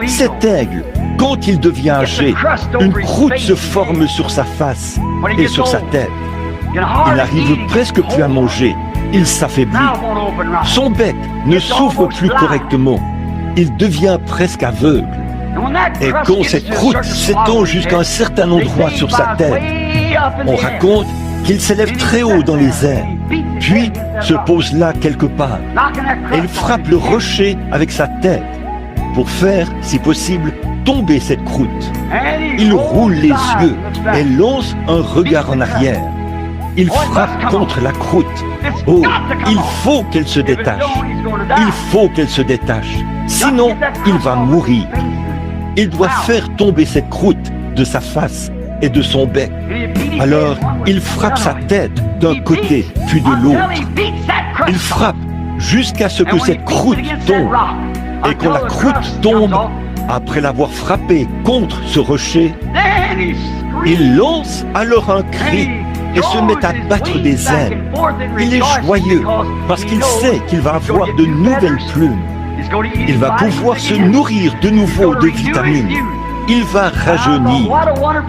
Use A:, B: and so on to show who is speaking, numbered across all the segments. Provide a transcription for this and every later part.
A: Cet aigle, quand il devient âgé, une croûte se forme sur sa face et sur sa tête. Il n'arrive presque plus à manger, il s'affaiblit. Son bec ne s'ouvre plus correctement, il devient presque aveugle. Et quand cette croûte s'étend jusqu'à un certain endroit sur sa tête, on raconte qu'il s'élève très haut dans les airs, puis se pose là quelque part, et il frappe le rocher avec sa tête pour faire, si possible, tomber cette croûte. Il roule les yeux et lance un regard en arrière. Il frappe contre la croûte. Oh, il faut qu'elle se détache. Il faut qu'elle se détache. Sinon, il va mourir. Il doit faire tomber cette croûte de sa face et de son bec. Alors, il frappe sa tête d'un côté puis de l'autre. Il frappe jusqu'à ce que cette croûte tombe. Et quand la croûte tombe, après l'avoir frappé contre ce rocher, il lance alors un cri et se met à battre des ailes. Il est joyeux parce qu'il sait qu'il va avoir de nouvelles plumes. Il va pouvoir se nourrir de nouveau de vitamines. Il va rajeunir.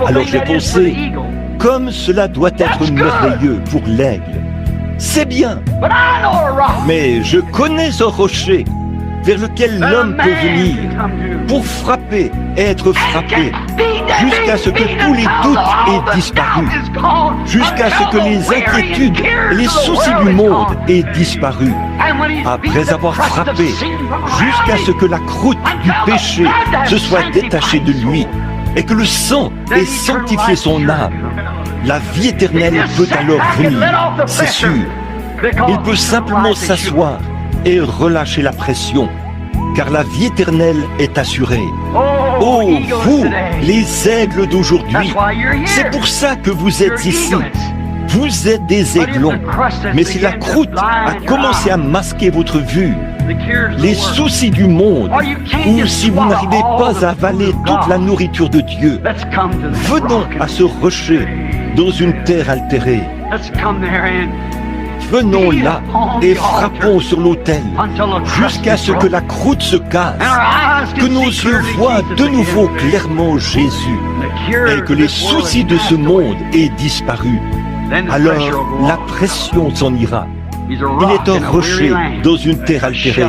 A: Alors j'ai pensé, comme cela doit être merveilleux pour l'aigle. C'est bien, mais je connais un rocher vers lequel l'homme peut venir pour frapper et être frappé, jusqu'à ce que tous les doutes aient disparu, jusqu'à ce que les inquiétudes et les soucis du monde aient disparu, après avoir frappé, jusqu'à ce que la croûte du péché se soit détachée de lui, et que le sang ait sanctifié son âme. La vie éternelle peut alors venir, c'est sûr. Il peut simplement s'asseoir et relâcher la pression, car la vie éternelle est assurée. Oh, vous, les aigles d'aujourd'hui, c'est pour ça que vous êtes ici. Vous êtes des aiglons, mais si la croûte a commencé à masquer votre vue, les soucis du monde, ou si vous n'arrivez pas à avaler toute la nourriture de Dieu, venons à ce rocher dans une terre altérée. Venons là et frappons sur l'autel jusqu'à ce que la croûte se casse, que nos yeux voient de nouveau clairement Jésus et que les soucis de ce monde aient disparu. Alors la pression s'en ira. Il est un rocher dans une terre altérée,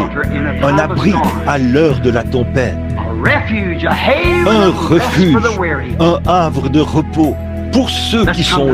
A: un abri à l'heure de la tempête, un refuge, un havre de repos pour ceux qui sont